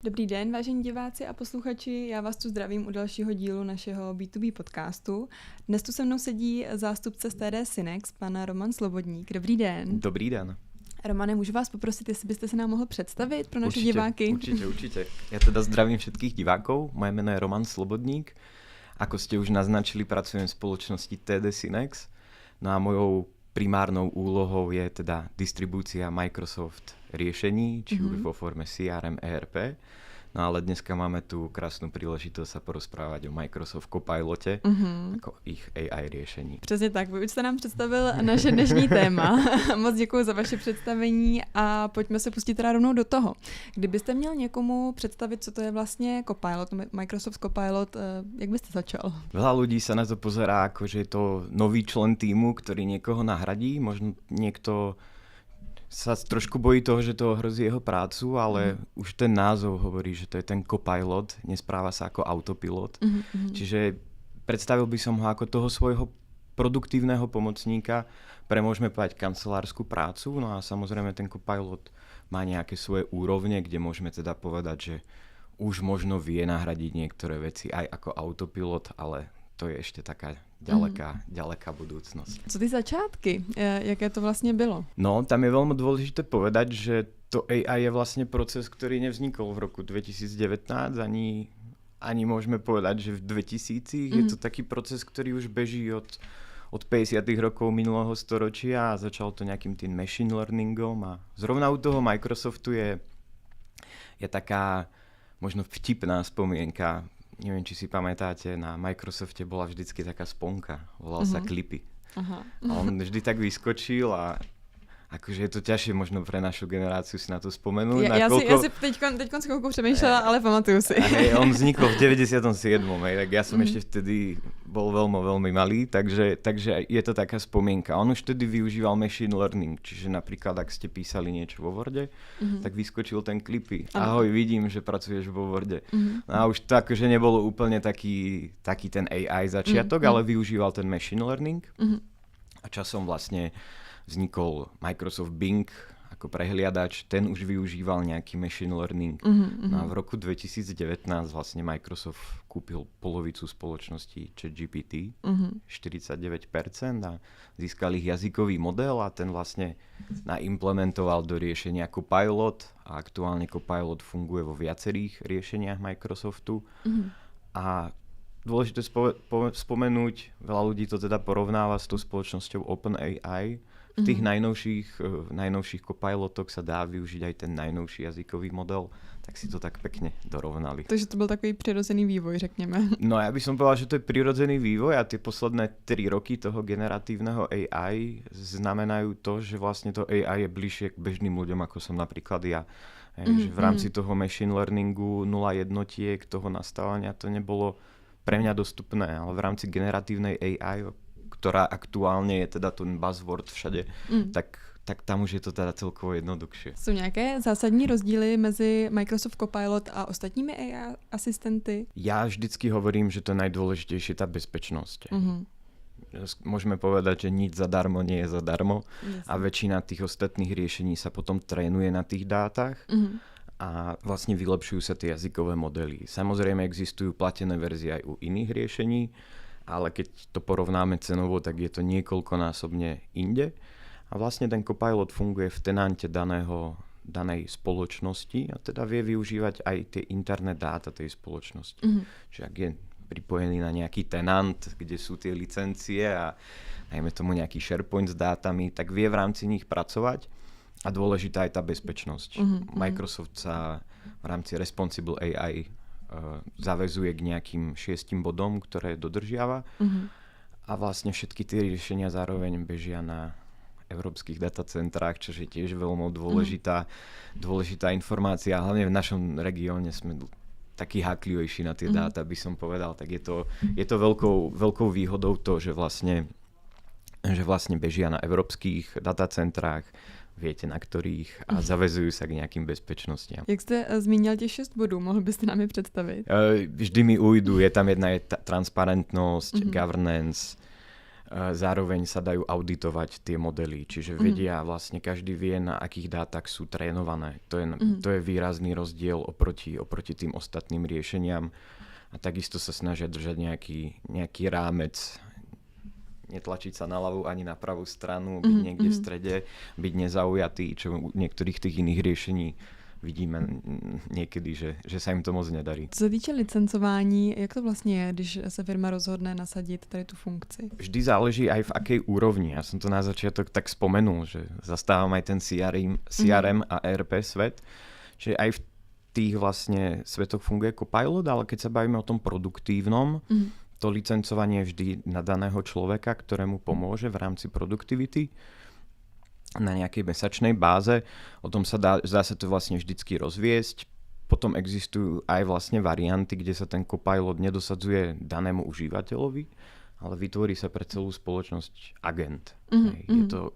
Dobrý den, vážení diváci a posluchači, já vás tu zdravím u dalšího dílu našeho B2B podcastu. Dnes tu se mnou sedí zástupce z TD Synex, pan Roman Slobodník. Dobrý den. Dobrý den. Romane, můžu vás poprosit, jestli byste se nám mohl představit pro naše diváky? Určite. Ja teda zdravím všetkých divákov. Moje meno je Roman Slobodník. Ako ste už naznačili, pracujem v spoločnosti TD Synex. No a mojou primárnou úlohou je teda distribúcia Microsoft riešení, či už vo forme CRM, ERP. No ale dneska máme tu krásnu príležitosť sa porozprávať o Microsoft Copilote, ako ich AI riešení. Přesně tak, vy už jste nám představil naše dnešní téma. Moc děkuji za vaše představení a pojďme se pustit teda rovnou do toho. Kdybyste měl někomu představit, co to je vlastně Copilot, Microsoft Copilot, jak byste začal? Veľa ľudí sa na to pozerá, ako že je to nový člen týmu, ktorý niekoho nahradí. Možno niekto sa trošku bojí toho, že to ohrozí jeho prácu, ale už ten názov hovorí, že to je ten copilot, nespráva sa ako autopilot. Čiže predstavil by som ho ako toho svojho produktívneho pomocníka pre, môžeme povedať, kancelárskú prácu. No a samozrejme ten copilot má nejaké svoje úrovne, kde môžeme teda povedať, že už možno vie nahradiť niektoré veci aj ako autopilot, ale to je ešte taká ďaleká budúcnosť. Co ty začátky? Jaké to vlastne bylo? No, tam je veľmi dôležité povedať, že to AI je vlastne proces, ktorý nevznikol v roku 2019, ani môžeme povedať, že v 2000 je to taký proces, ktorý už beží od 50. rokov minulého storočia a začal to nejakým tým machine learningom a zrovna u toho Microsoftu je taká možno vtipná spomienka. Neviem, či si pamätáte, na Microsofte bola vždycky taká sponka, volal sa Clippy. A on vždy tak vyskočil a akože je to ťažšie možno pre našu generáciu si na to spomenúť. Ja si teďkon s chvíľkou přemýšľala, ale pamatuju si. Hej, on vznikol v 97. Tak ja som ešte vtedy bol veľmi malý, takže je to taká spomienka. On už vtedy využíval machine learning, čiže napríklad, ak ste písali niečo vo Worde, tak vyskočil ten Clippy. Ahoj, vidím, že pracuješ vo Worde. No a už to akože nebolo úplne taký ten AI začiatok, ale využíval ten machine learning. A časom vlastne vznikol Microsoft Bing ako prehliadač, ten už využíval nejaký machine learning. No a v roku 2019 vlastne Microsoft kúpil polovicu spoločnosti ChatGPT, 49%, a získal ich jazykový model a ten vlastne naimplementoval do riešenia Copilot a aktuálne Copilot funguje vo viacerých riešeniach Microsoftu. A dôležité spomenúť, veľa ľudí to teda porovnáva s tou spoločnosťou OpenAI. V tých najnovších copilotoch sa dá využiť aj ten najnovší jazykový model, tak si to tak pekne dorovnali. Takže to byl takový přirozený vývoj, řekněme. No ja by som povedal, že to je prirodzený vývoj a tie posledné 3 roky toho generatívneho AI znamenajú to, že vlastne to AI je bližšie k bežným ľuďom, ako som napríklad ja. Že v rámci toho machine learningu 0 jednotiek, toho nastavania, to nebolo pre mňa dostupné, ale v rámci generatívnej AI, ktorá aktuálne je teda ten buzzword všade, tak tam už je to teda celkovo jednoduchšie. Jsou nějaké zásadní rozdíly mezi Microsoft Copilot a ostatními AI asistenty? Ja vždycky hovorím, že to najdôležitejšie je tá bezpečnosť. Môžeme povedať, že nič zadarmo nie je zadarmo. A väčšina tých ostatných riešení sa potom trénuje na tých dátach. A vlastne vylepšujú sa tie jazykové modely. Samozrejme existujú platené verzie aj u iných riešení, ale keď to porovnáme cenovo, tak je to niekoľkonásobne inde. A vlastne ten Copilot funguje v tenante danej spoločnosti a teda vie využívať aj tie interné dáta tej spoločnosti. Čiže ak je pripojený na nejaký tenant, kde sú tie licencie a najmä tomu nejaký SharePoint s dátami, tak vie v rámci nich pracovať. A dôležitá je tá bezpečnosť. Microsoft sa v rámci Responsible AI zavezuje k nejakým 6 bodom, ktoré dodržiava. A vlastne všetky tie riešenia zároveň bežia na európskych datacentrách, čo je tiež veľmi dôležitá informácia. Hlavne v našom regióne sme takí háklivejší na tie dáta, by som povedal. Tak je to veľkou výhodou to, že vlastne bežia na európskych datacentrách, viete na ktorých, a zavezujú sa k nejakým bezpečnostiam. Jak jste zmínil těch 6 bodů, mohl byste nám je představit? Vždy mi ujdu, je tam jedna transparentnosť, governance, Zároveň sa dajú auditovať tie modely, čiže vedia vlastne, každý vie, na akých dátach sú trénované. To je výrazný rozdiel oproti tým ostatným riešeniam. A takisto sa snažia držať nejaký rámec, netlačiť sa na ľavú ani na pravú stranu, byť niekde v strede, byť nezaujatý, čo u niektorých tých iných riešení vidíme někdy, že se jim to moc nedarí. Co se týče licencování, jak to vlastně je, když se firma rozhodne nasadit tady tu funkci? Vždy záleží aj v akej úrovni. Ja som to na začiatok tak spomenul, že zastávam aj ten CRM a ERP svet, že aj v tých vlastne svetoch funguje Copilot, ale keď sa bavíme o tom produktívnom, to licencovanie je vždy na daného človeka, ktorému pomôže v rámci produktivity na nejakej mesačnej báze. O tom sa dá sa to vlastne vždycky rozviesť. Potom existujú aj vlastne varianty, kde sa ten Copilot nedosadzuje danému užívateľovi, ale vytvorí sa pre celú spoločnosť agent.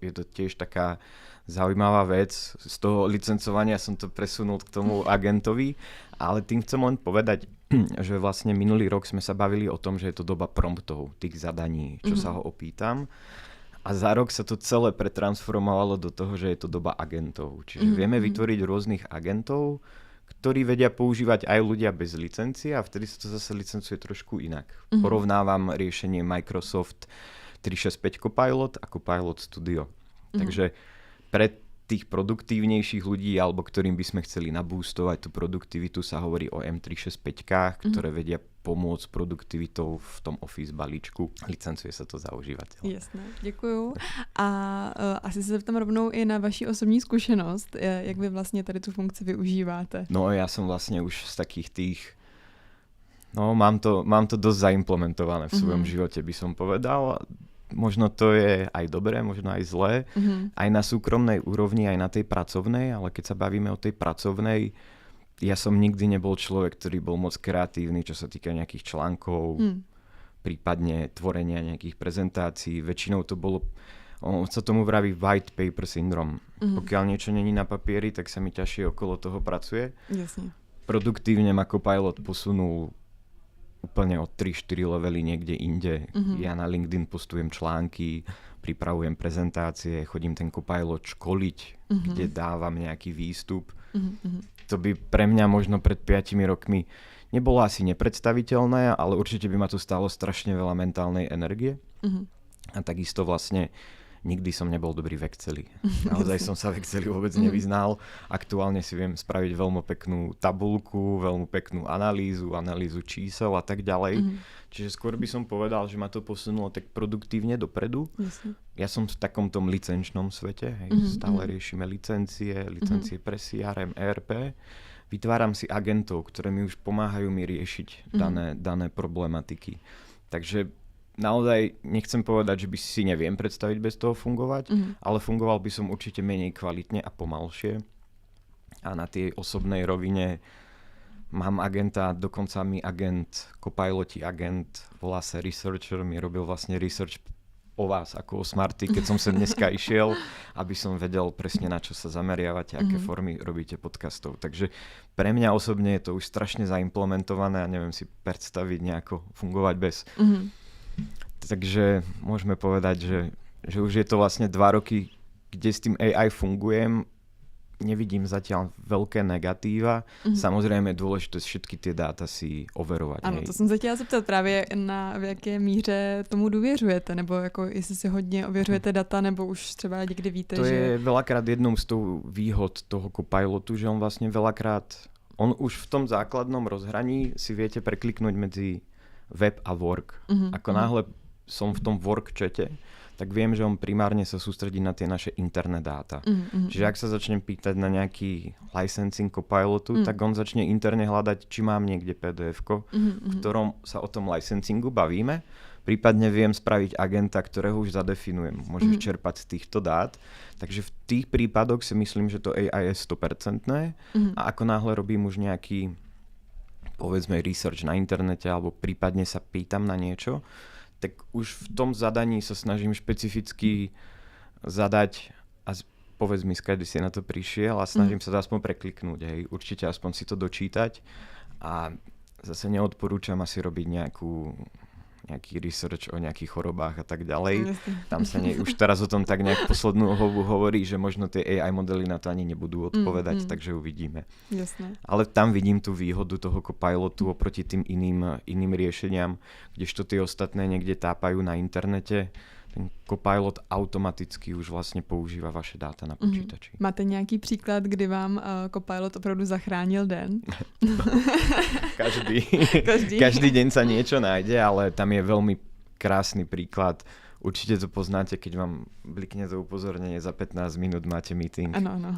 Je to tiež taká zaujímavá vec. Z toho licencovania som to presunul k tomu agentovi, ale tým chcem len povedať, že vlastne minulý rok sme sa bavili o tom, že je to doba promptov, tých zadaní, čo sa ho opýtam. A za rok sa to celé pretransformovalo do toho, že je to doba agentov. Čiže vieme vytvoriť rôznych agentov, ktorí vedia používať aj ľudia bez licencie a vtedy sa to zase licencuje trošku inak. Porovnávam riešenie Microsoft 365 Copilot a Copilot Studio. Takže pre tých produktívnejších ľudí, alebo ktorým by sme chceli nabústovať tú produktivitu, sa hovorí o M365, ktoré vedia pomôcť produktivitou v tom Office balíčku. Licencuje sa to za užívateľa. Jasné, děkuju. A asi se zeptám rovnou i na vaši osobní zkušenost, jak vy vlastně tady tu funkci využíváte. No ja som vlastne už z takých tých... No mám to dosť zaimplementované v svojom živote, by som povedal. Možno to je aj dobré, možno aj zlé. Aj na súkromnej úrovni, aj na tej pracovnej, ale keď sa bavíme o tej pracovnej, ja som nikdy nebol človek, ktorý bol moc kreatívny, čo sa týka nejakých článkov, prípadne tvorenia nejakých prezentácií. Väčšinou to bolo, sa tomu vraví white paper syndrome. Pokiaľ niečo není na papieri, tak sa mi ťažšie okolo toho pracuje. Jasne. Produktívne ma Copilot posunul úplne o 3-4 levely niekde inde. Ja na LinkedIn postujem články, pripravujem prezentácie, chodím ten Copilot školiť, kde dávam nejaký výstup. To by pre mňa možno pred 5 rokmi nebolo asi nepredstaviteľné, ale určite by ma to stálo strašne veľa mentálnej energie. A takisto vlastne nikdy som nebol dobrý v Exceli. Naozaj som sa v Exceli vôbec nevyznal. Aktuálne si viem spraviť veľmi peknú tabuľku, veľmi peknú analýzu čísel a tak ďalej. Čiže skôr by som povedal, že ma to posunulo tak produktívne dopredu. Ja som v takom tom licenčnom svete. Stále riešime licencie pre CRM, ERP. Vytváram si agentov, ktoré mi už pomáhajú mi riešiť dané problematiky. Takže naozaj nechcem povedať, že by si neviem predstaviť bez toho fungovať, ale fungoval by som určite menej kvalitne a pomalšie. A na tej osobnej rovine mám agenta, dokonca mi agent, Copiloti agent, volá sa Researcher, mi robil vlastne research o vás ako o Smarty, keď som sem dneska išiel, aby som vedel presne, na čo sa zameriavate, aké formy robíte podcastov. Takže pre mňa osobne je to už strašne zaimplementované a neviem si predstaviť nejako fungovať bez. Takže môžeme povedať, že už je to vlastne 2 roky, kde s tým AI fungujem. Nevidím zatiaľ veľké negatíva. Samozrejme je dôležité všetky tie dáta si overovať. Ano, to jsem se chtěla zeptat právě v jaké míře tomu důvěřujete, nebo jako jestli si hodně ověřujete data, nebo už třeba někdy víte, to že... je veľakrát jednou z toho výhod toho Copilotu, že on vlastne veľakrát, on už v tom základnom rozhraní si viete prekliknúť medzi web a work. Ako náhle som v tom work chate, tak viem, že on primárne sa sústredí na tie naše interné dáta. Čiže ak sa začnem pýtať na nejaký licensing Copilotu, tak on začne interne hľadať, či mám niekde PDF-ko, v ktorom sa o tom licensingu bavíme. Prípadne viem spraviť agenta, ktorého už zadefinujem. Môžeš čerpať z týchto dát. Takže v tých prípadoch si myslím, že to AI je 100%. A ako náhle robím už nejaký, povedzme, research na internete alebo prípadne sa pýtam na niečo, tak už v tom zadaní sa snažím špecificky zadať a povedz mi, skade si na to prišiel a snažím sa to aspoň prekliknúť, hej, určite aspoň si to dočítať a zase neodporúčam asi robiť nejaký research o nejakých chorobách a tak ďalej. Tam sa už teraz o tom tak nejak poslednú hovu hovorí, že možno tie AI modely na to ani nebudú odpovedať, takže uvidíme. Jasné. Ale tam vidím tú výhodu toho Copilotu oproti tým iným riešeniam, kdežto tie ostatné niekde tápajú na internete. Ten Copilot automaticky už vlastne používa vaše dáta na počítači. Máte nějaký příklad, kdy vám Copilot opravdu zachránil den? Každý deň sa niečo nájde, ale tam je veľmi krásny príklad. Určite to poznáte, keď vám blikne to upozornenie, za 15 minút máte meeting. Áno.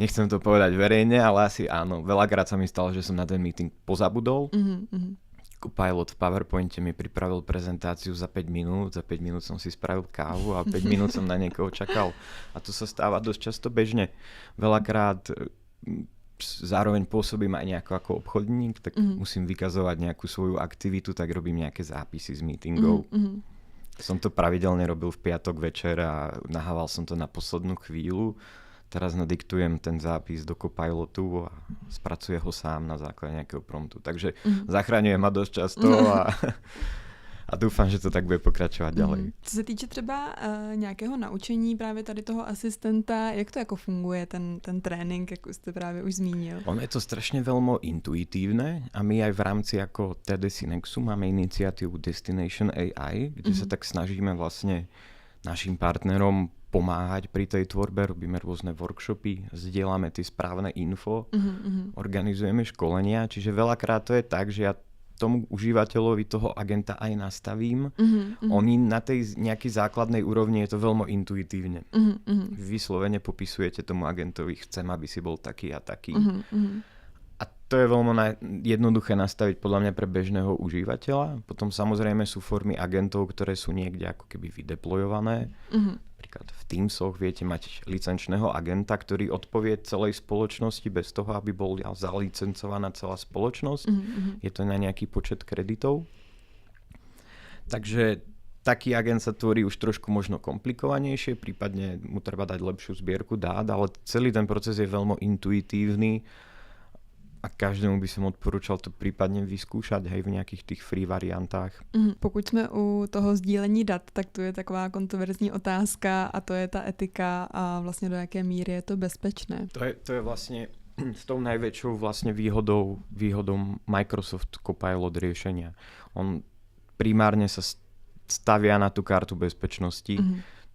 Nechcem to povedať verejne, ale asi áno. Veľakrát sa mi stalo, že som na ten meeting pozabudol. Copilot v PowerPointe mi pripravil prezentáciu za 5 minút. Za 5 minút som si spravil kávu a 5 minút som na niekoho čakal. A to sa stáva dosť často bežne. Veľakrát zároveň pôsobím aj nejako ako obchodník, tak musím vykazovať nejakú svoju aktivitu, tak robím nejaké zápisy z meetingov. Som to pravidelne robil v piatok večer a nahával som to na poslednú chvíľu. Teraz nadiktujem ten zápis do Copilotu a spracuje ho sám na základe nejakého promptu. Takže zachraňuje ma dosť často a doufám, že to tak bude pokračovat ďalej. Co se týče třeba nějakého naučení právě tady toho asistenta, jak to jako funguje ten trénink, jak jste právě už zmínil? Ono je to strašne veľmi intuitívne a my aj v rámci ako TD Synexu máme iniciatívu Destination AI, kde sa tak snažíme vlastne našim partnerom pomáhať pri tej tvorbe, robíme rôzne workshopy, zdieľame tie správne info, organizujeme školenia, čiže veľakrát to je tak, že ja tomu užívateľovi toho agenta aj nastavím. Oni na tej nejakej základnej úrovni je to veľmi intuitívne. Vyslovene popisujete tomu agentovi, chcem, aby si bol taký a taký. A to je veľmi jednoduché nastaviť podľa mňa pre bežného užívateľa. Potom samozrejme sú formy agentov, ktoré sú niekde ako keby vydeployované. Napríklad v Teamsoch viete mať licenčného agenta, ktorý odpovie celej spoločnosti bez toho, aby bol zalicencovaná celá spoločnosť. Je to na nejaký počet kreditov. Takže taký agent sa tvorí už trošku možno komplikovanejšie, prípadne mu treba dať lepšiu zbierku dát, ale celý ten proces je veľmi intuitívny a každému by som odporúčal to prípadne vyskúšať aj v nejakých tých free variantách. Pokud jsme u toho sdílení dat, tak tu je taková kontroverzní otázka a to je ta etika a vlastně do jaké míry je to bezpečné. To je vlastne s tou najväčšou vlastne výhodou Microsoft Copilot riešenia. On primárne sa stavia na tú kartu bezpečnosti.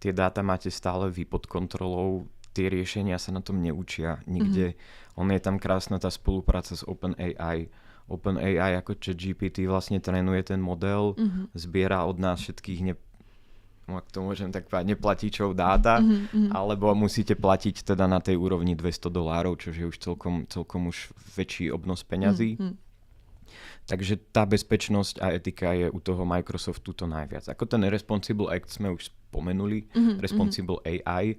Tie dáta máte stále vy pod kontrolou, tie riešenia sa na tom neučia nikde. On je tam krásna tá spolupráca s OpenAI. OpenAI ako ChatGPT vlastne trénuje ten model, zbiera od nás všetkých ak to môžem tak povedať, neplatíčov dáta, alebo musíte platiť teda na tej úrovni $200, čo je už celkom už väčší obnos peňazí. Takže tá bezpečnosť a etika je u toho Microsoftu to najviac. Ako ten Responsible Act sme už spomenuli, Responsible AI,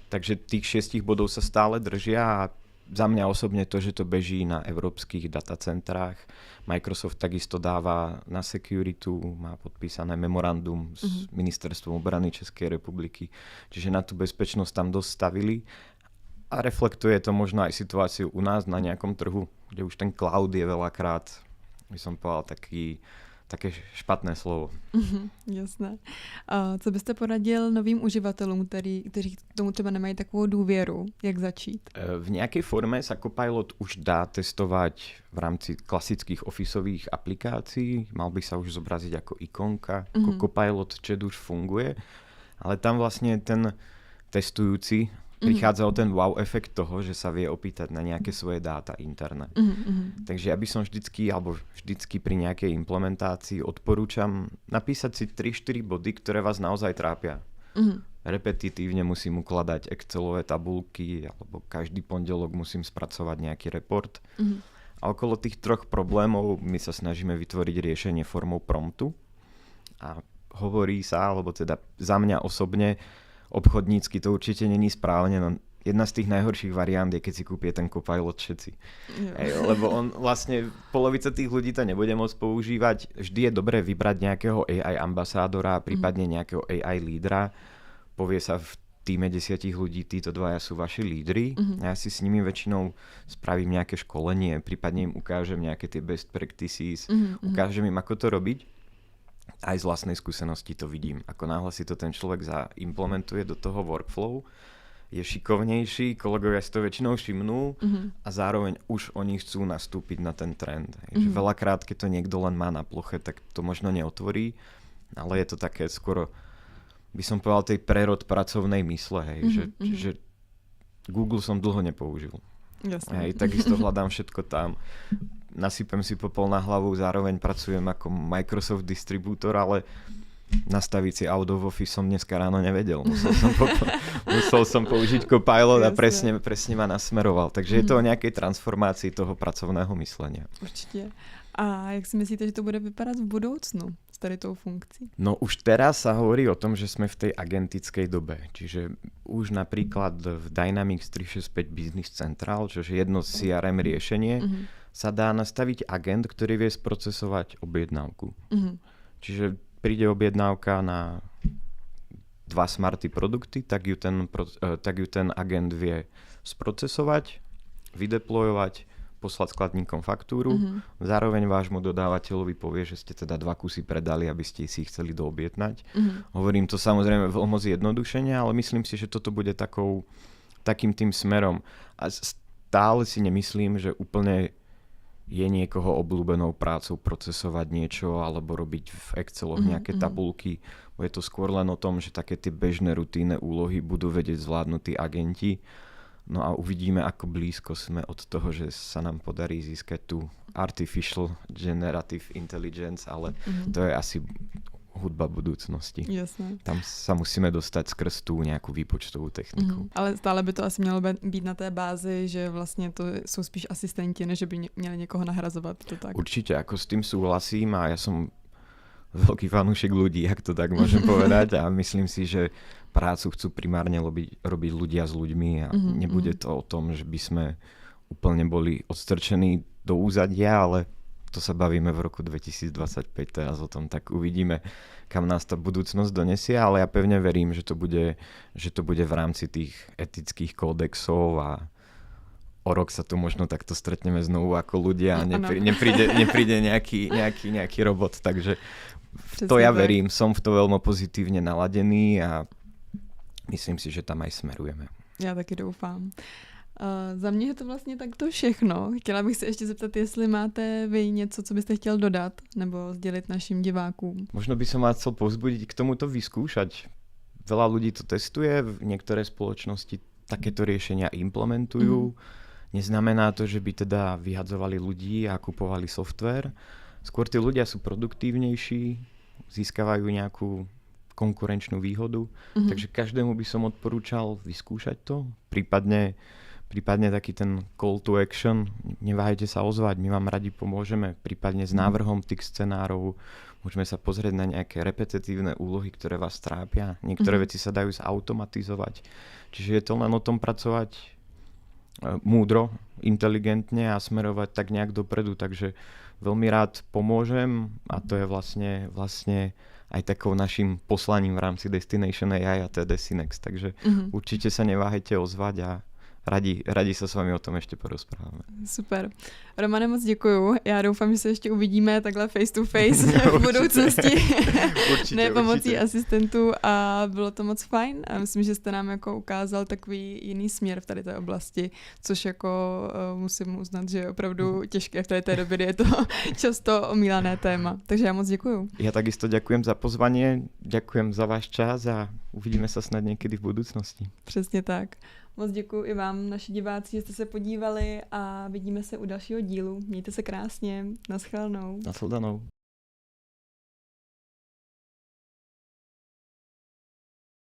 takže tých 6 bodov sa stále držia a za mňa osobne to, že to beží na európskych datacentrách. Microsoft takisto dáva na securitu, má podpísané memorandum s Ministerstvom obrany Českej republiky, čiže na tú bezpečnosť tam dostavili a reflektuje to možno aj situáciu u nás na nejakom trhu, kde už ten cloud je veľakrát, by som povedal, také špatné slovo. Jasné. A co byste poradil novým uživatelům, kteří k tomu třeba nemají takovou důvěru? Jak začít? V nejakej forme sa Copilot už dá testovať v rámci klasických officeových aplikácií. Mal by sa už zobraziť ako ikonka, ako Copilot chat už funguje, ale tam vlastne ten testujúci prichádza o ten wow efekt toho, že sa vie opýtať na nejaké svoje dáta interné. Takže ja by som vždycky pri nejakej implementácii odporúčam napísať si 3-4 body, ktoré vás naozaj trápia. Repetitívne musím ukladať Excelové tabulky alebo každý pondelok musím spracovať nejaký report. A okolo tých 3 problémov my sa snažíme vytvoriť riešenie formou promptu a hovorí sa, alebo teda za mňa osobne obchodnícky to určite není správne, no jedna z tých najhorších variant je, keď si kúpie ten Copilot všetci. Lebo on vlastne, polovica tých ľudí to nebude môcť používať. Vždy je dobré vybrať nejakého AI ambasádora, prípadne nejakého AI lídra. Povie sa v týme 10 ľudí, títo dvaja sú vaši lídri. Ja si s nimi väčšinou spravím nejaké školenie, prípadne im ukážem nejaké tie best practices, ukážem im, ako to robiť. Aj z vlastnej skúsenosti to vidím. Ako náhle si to ten človek zaimplementuje do toho workflow, je šikovnejší, kolegovia si to väčšinou všimnú a zároveň už oni chcú nastúpiť na ten trend. Že veľakrát, keď to niekto len má na ploche, tak to možno neotvorí, ale je to také skoro, by som povedal, tej prerod pracovnej mysle, že Google som dlho nepoužil. Jasne. Takisto hľadám všetko tam. Nasypem si popol na hlavu, zároveň pracujem ako Microsoft distribútor, ale nastaviť si out of office som dneska ráno nevedel. Musel som použiť Copilot a presne ma nasmeroval. Takže je to o nejakej transformácii toho pracovného myslenia. Určite. A jak si myslíte, že to bude vypadat v budoucnu s tady tou funkcí? No už teraz sa hovorí o tom, že sme v tej agentickej dobe. Čiže už napríklad v Dynamics 365 Business Central, čo je jedno CRM riešenie, sa dá nastaviť agent, ktorý vie sprocesovať objednávku. Čiže príde objednávka na 2 smarty produkty, tak ju ten agent vie sprocesovať, vydeployovať, poslať skladníkom faktúru. Zároveň vášmu dodávateľovi povie, že ste teda 2 kusy predali, aby ste si ich chceli doobjednať. Hovorím to samozrejme veľmi zjednodušene, ale myslím si, že toto bude takým tým smerom. A stále si nemyslím, že úplne je niekoho obľúbenou prácou procesovať niečo alebo robiť v Exceloch nejaké tabulky. Je to skôr len o tom, že také tie bežné rutínne úlohy budú vedieť zvládnutí agenti. No a uvidíme, ako blízko sme od toho, že sa nám podarí získať tú Artificial Generative Intelligence, ale to je asi hudba budúcnosti. Jasné. Tam sa musíme dostať skrz tú nejakú výpočtovú techniku. Ale stále by to asi mělo být na té bázi, že vlastně to jsou spíš asistenti, než by měli někoho nahrazovat. To tak. Určite, ako s tým súhlasím a ja som veľký fanúšik ľudí, ak to tak môžem povedať, a myslím si, že prácu chcú primárne robiť ľudia s ľuďmi a nebude to o tom, že by sme úplne boli odstrčení do úzadia, ale to sa bavíme v roku 2025 teraz o tom, tak uvidíme, kam nás tá budúcnosť donesie, ale ja pevne verím, že to bude v rámci tých etických kódexov a o rok sa tu možno takto stretneme znovu ako ľudia a nepríde nejaký robot, takže to ja verím, som v to veľmi pozitívne naladený a myslím si, že tam aj smerujeme. Já taky doufám. Za mě je to vlastně takto všechno. Chtěla bych se ještě zeptat, jestli máte vy něco, co byste chtěl dodat nebo sdělit našim divákům. Možno by som vás chcel povzbudiť k tomuto vyskúšať. Veľa ľudí to testuje, niektoré spoločnosti takéto riešenia implementujú. Neznamená to, že by teda vyhadzovali ľudí a kupovali software. Skôr tí ľudia sú produktívnejší, získavajú nejakú konkurenčnú výhodu. Takže každému by som odporúčal vyskúšať to, prípadne taký ten call to action, neváhajte sa ozvať, my vám radi pomôžeme, prípadne s návrhom tých scenárov, môžeme sa pozrieť na nejaké repetitívne úlohy, ktoré vás trápia, niektoré veci sa dajú zautomatizovať, čiže je to len o tom pracovať múdro, inteligentne a smerovať tak nejak dopredu, takže veľmi rád pomôžem a to je vlastne aj takou našim poslaním v rámci Destination AI a TD Synex, takže určite sa neváhajte ozvať a Radi sa s vami o tom ještě porozprávame. Super. Romane, moc děkuju. Já doufám, že se ještě uvidíme takhle face to face v budoucnosti. Ne pomocí asistentů a bylo to moc fajn a myslím, že jste nám jako ukázal takový jiný směr v tady té oblasti, což jako musím uznat, že je opravdu těžké v té době, je to často omílané téma. Takže já moc děkuju. Ja takisto ďakujem za pozvanie, ďakujem za váš čas a uvidíme sa snad niekedy v budúcnosti. Přesně tak. Moc děkuji i vám, naši diváci, že jste se podívali a vidíme se u dalšího dílu. Mějte se krásně. Naschledanou. Nasledanou.